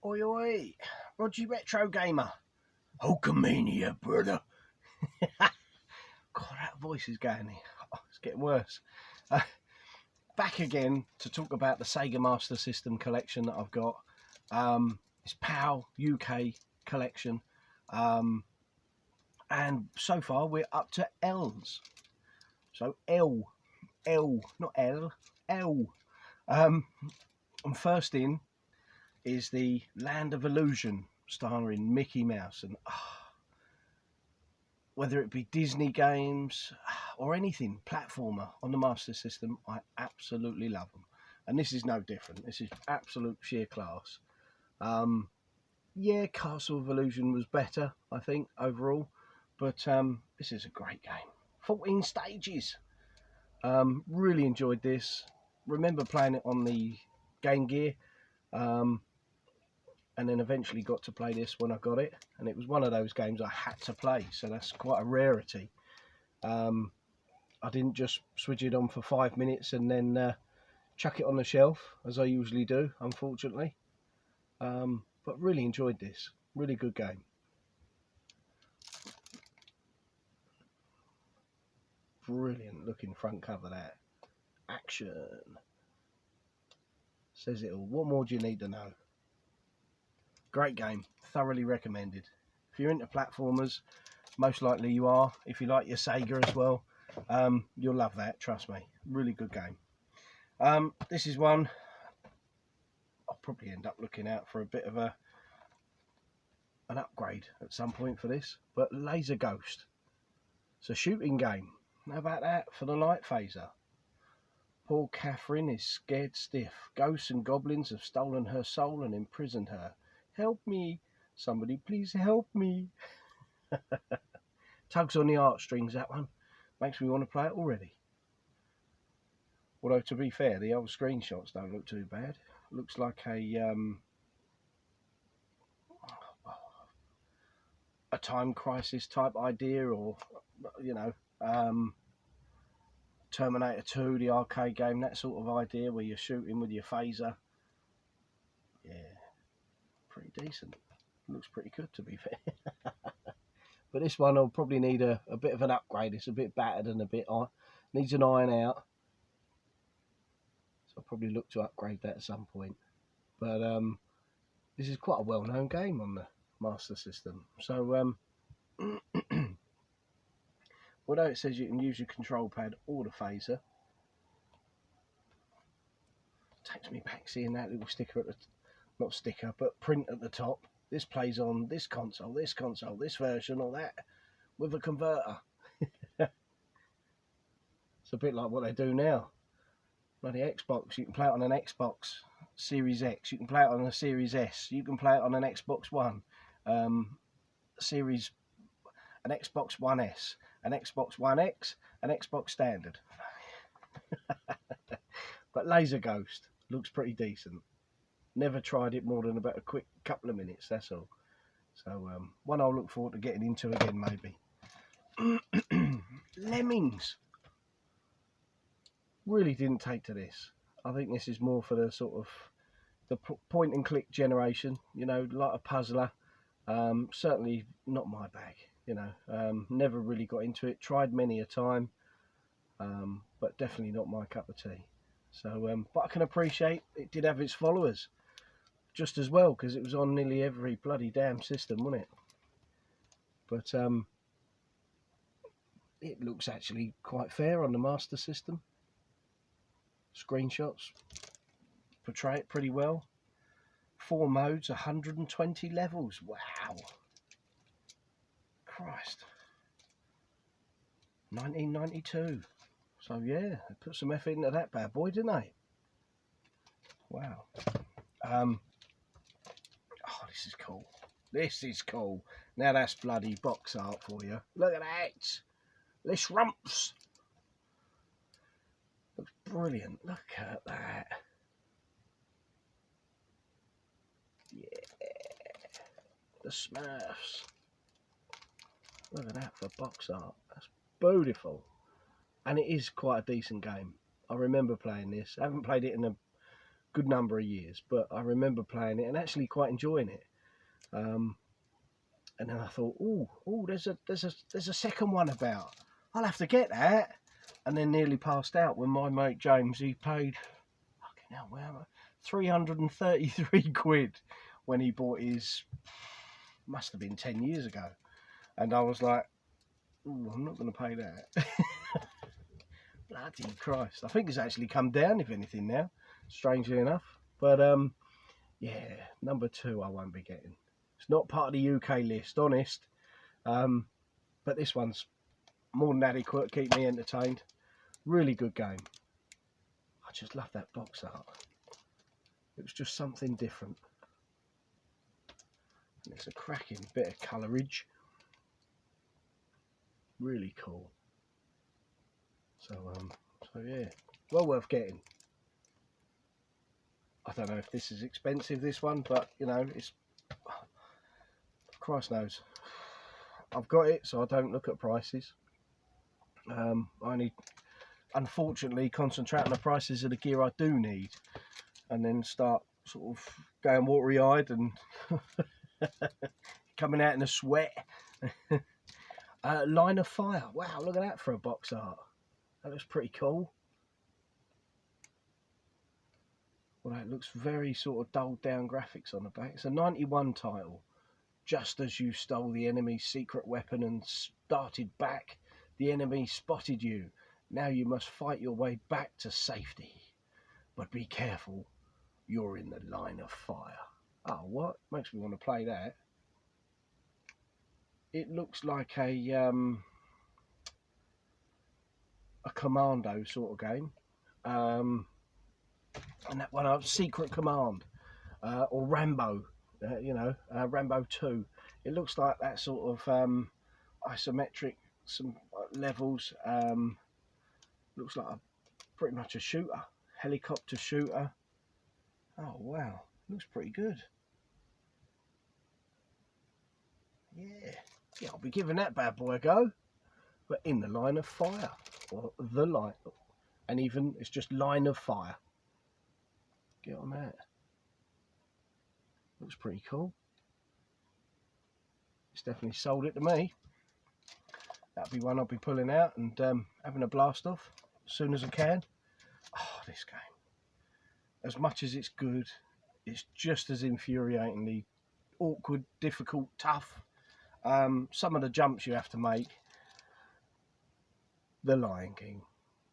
Oi, oi, Roger Retro Gamer. Hulkamania, brother. God, that voice is going in. Oh, it's getting worse. Back again to talk about the Sega Master System collection that I've got. It's PAL UK collection. And so far we're up to L's. So L, not L, L. And first in is the Land of Illusion, starring Mickey Mouse. And whether it be Disney games or anything platformer on the Master System, I absolutely love them. And this is no different. This is absolute sheer class. Yeah, Castle of Illusion was better, I think, overall. But this is a great game. 14 stages. Really enjoyed this. Remember playing it on the Game Gear. And then eventually got to play this when I got it. And it was one of those games I had to play. So that's quite a rarity. I didn't just switch it on for 5 minutes and then chuck it on the shelf, as I usually do, unfortunately. But really enjoyed this. Really good game. Brilliant looking front cover there. Action. Says it all. What more do you need to know? Great game. Thoroughly recommended. If you're into platformers, most likely you are. If you like your Sega as well, you'll love that. Trust me. Really good game. This is one I'll probably end up looking out for a bit of an upgrade at some point for this. But Laser Ghost. It's a shooting game. How about that for the light phaser? Poor Catherine is scared stiff. Ghosts and goblins have stolen her soul and imprisoned her. Help me. Somebody please help me. Tugs on the heartstrings, that one. Makes me want to play it already. Although, to be fair, the old screenshots don't look too bad. Looks like a time crisis type idea, or, you know, Terminator 2, the arcade game, that sort of idea where you're shooting with your phaser. Yeah, pretty decent. Looks pretty good, to be fair. But this one will probably need a bit of an upgrade. It's a bit battered and a bit needs an iron out. So I'll probably look to upgrade that at some point. But this is quite a well-known game on the Master System. So although it says you can use your control pad or the phaser, takes me back seeing that little sticker at the not sticker, but print at the top. This plays on this console, this version, or that, with a converter. It's a bit like what they do now. Bloody Xbox, you can play it on an Xbox Series X, you can play it on a Series S, you can play it on an Xbox One, an Xbox One S, an Xbox One X, an Xbox Standard. But Laser Ghost looks pretty decent. Never tried it more than about a quick couple of minutes, that's all. So one I'll look forward to getting into again, maybe. Lemmings. Really didn't take to this. I think this is more for the sort of the point and click generation, you know, like a puzzler. Certainly not my bag, you know. Never really got into it. Tried many a time, but definitely not my cup of tea. So, but I can appreciate it did have its followers just as well, because it was on nearly every bloody damn system, wasn't it? But it looks actually quite fair on the Master System. Screenshots portray it pretty well. 4 modes, 120 levels. Wow. Christ. 1992. So yeah, they put some effort into that bad boy, didn't they? Wow. Oh, this is cool. This is cool. Now that's bloody box art for you. Look at that. Les rumps. Looks brilliant. Look at that. Yeah. The Smurfs. Look at that for box art. That's beautiful. And it is quite a decent game. I remember playing this. I haven't played it in good number of years, but I remember playing it and actually quite enjoying it. And then I thought, there's a second one about. I'll have to get that. And then nearly passed out when my mate James, he paid, fucking hell, wow, 333 quid when he bought his, must have been 10 years ago. And I was like, I'm not going to pay that. Bloody Christ. I think it's actually come down, if anything, now, strangely enough. But, yeah, number 2 I won't be getting. It's not part of the UK list, honest. But this one's more than adequate, keep me entertained. Really good game. I just love that box art. It was just something different. And it's a cracking bit of colourage. Really cool. So yeah, well worth getting. I don't know if this is expensive, this one, but you know, it's, Christ knows. I've got it, so I don't look at prices. I only, unfortunately, concentrate on the prices of the gear I do need, and then start sort of going watery-eyed and coming out in a sweat. Line of Fire. Wow, look at that for a box art. That looks pretty cool. Well, it looks very sort of dulled down graphics on the back. It's a 91 title. Just as you stole the enemy's secret weapon and started back, the enemy spotted you. Now you must fight your way back to safety. But be careful, you're in the line of fire. Oh, what? Makes me want to play that. It looks like a commando sort of game. And that one, Secret Command, or Rambo, Rambo 2. It looks like that sort of isometric, some levels. Looks like pretty much a shooter, helicopter shooter. Oh wow, looks pretty good. Yeah, I'll be giving that bad boy a go. But in the line of fire, or the line, and even it's just line of fire. Get on that. Looks pretty cool. It's definitely sold it to me. That'll be one I'll be pulling out and having a blast off as soon as I can. Oh, this game. As much as it's good, it's just as infuriatingly awkward, difficult, tough. Some of the jumps you have to make. The Lion King.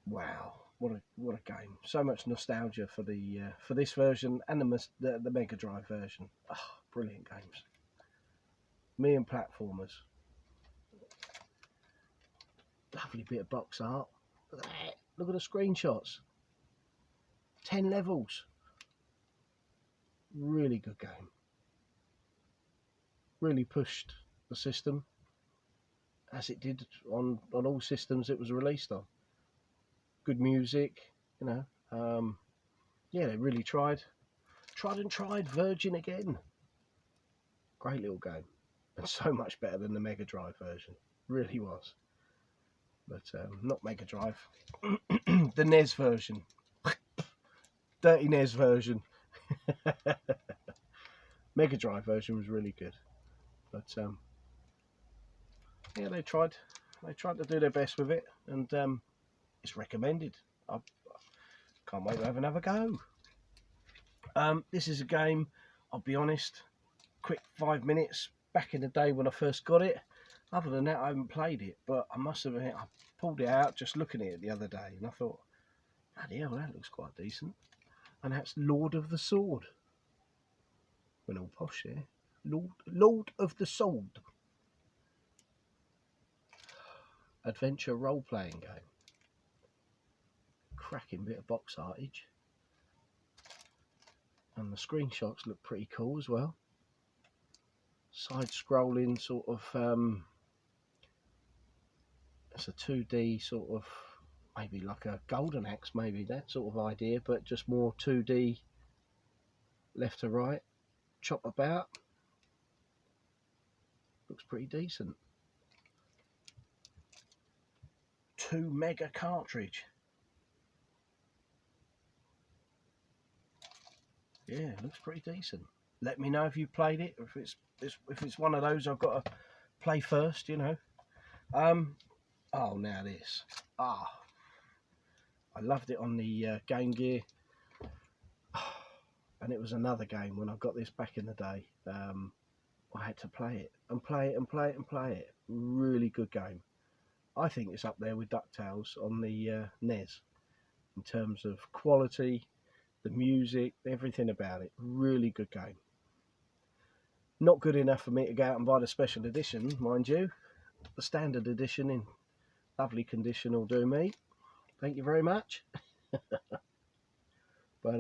Wow. What a game! So much nostalgia for this version and the Mega Drive version. Oh, brilliant games. Me and platformers. Lovely bit of box art. Look at that. Look at the screenshots. 10 levels. Really good game. Really pushed the system as it did on all systems it was released on. Good music, you know. Yeah, they really tried and tried. Virgin again. Great little game, and so much better than the Mega Drive version. Really was. But not Mega Drive. The NES version. Dirty NES version. Mega Drive version was really good. But yeah, they tried to do their best with it, and it's recommended. I can't wait to have another go. This is a game, I'll be honest, quick 5 minutes, back in the day when I first got it. Other than that, I haven't played it, but I must admit, I pulled it out just looking at it the other day, and I thought, bloody hell, that looks quite decent. And that's Lord of the Sword. Went all posh there. Lord of the Sword. Adventure role-playing game. Cracking bit of box artage. And the screenshots look pretty cool as well. Side-scrolling sort of, it's a 2D sort of, maybe like a Golden Axe, maybe that sort of idea, but just more 2D, left to right, chop about. Looks pretty decent. 2 mega cartridge. yeah, it looks pretty decent. Let me know if you played it, or if it's one of those I've got to play first, you know. Oh, now this. I loved it on the Game Gear, and it was another game when I got this back in the day. I had to play it and play it and play it and play it. Really good game. I think it's up there with DuckTales on the NES in terms of quality, the music, everything about it. Really good game. Not good enough for me to go out and buy the special edition, mind you. The standard edition in lovely condition will do me. Thank you very much. But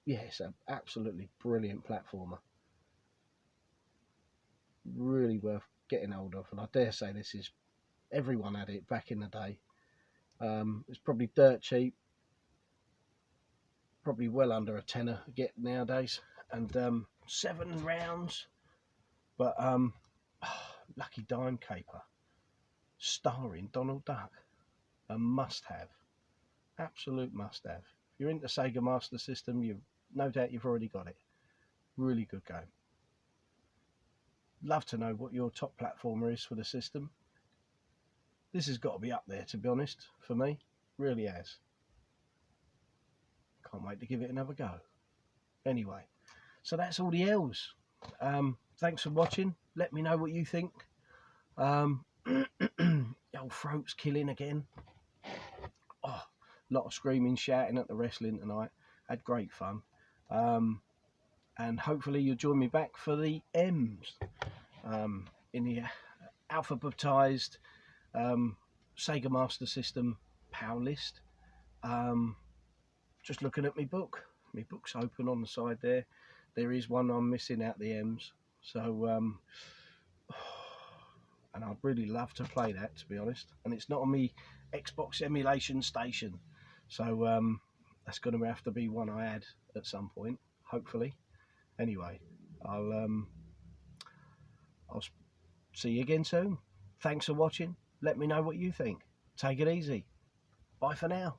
yeah, it's an absolutely brilliant platformer. Really worth getting hold of, and I dare say this is, everyone had it back in the day. It's probably dirt cheap, probably well under a tenner to get nowadays, and 7 rounds. But Lucky Dime Caper, starring Donald Duck, a must-have, absolute must-have. If you're into Sega Master System, you no doubt you've already got it. Really good game. Love to know what your top platformer is for the system. This has got to be up there, to be honest, for me. Really has. Can't wait to give it another go. Anyway, so that's all the L's. Thanks for watching. Let me know what you think. The old throat's killing again. Oh, a lot of screaming, shouting at the wrestling tonight. Had great fun. And hopefully you'll join me back for the M's in the alphabetized Sega Master System power list. Just looking at my book. My book's open on the side there. There is one I'm missing out the M's. So, and I'd really love to play that, to be honest. And it's not on me Xbox emulation station. So that's going to have to be one I add at some point, hopefully. Anyway, I'll see you again soon. Thanks for watching. Let me know what you think. Take it easy. Bye for now.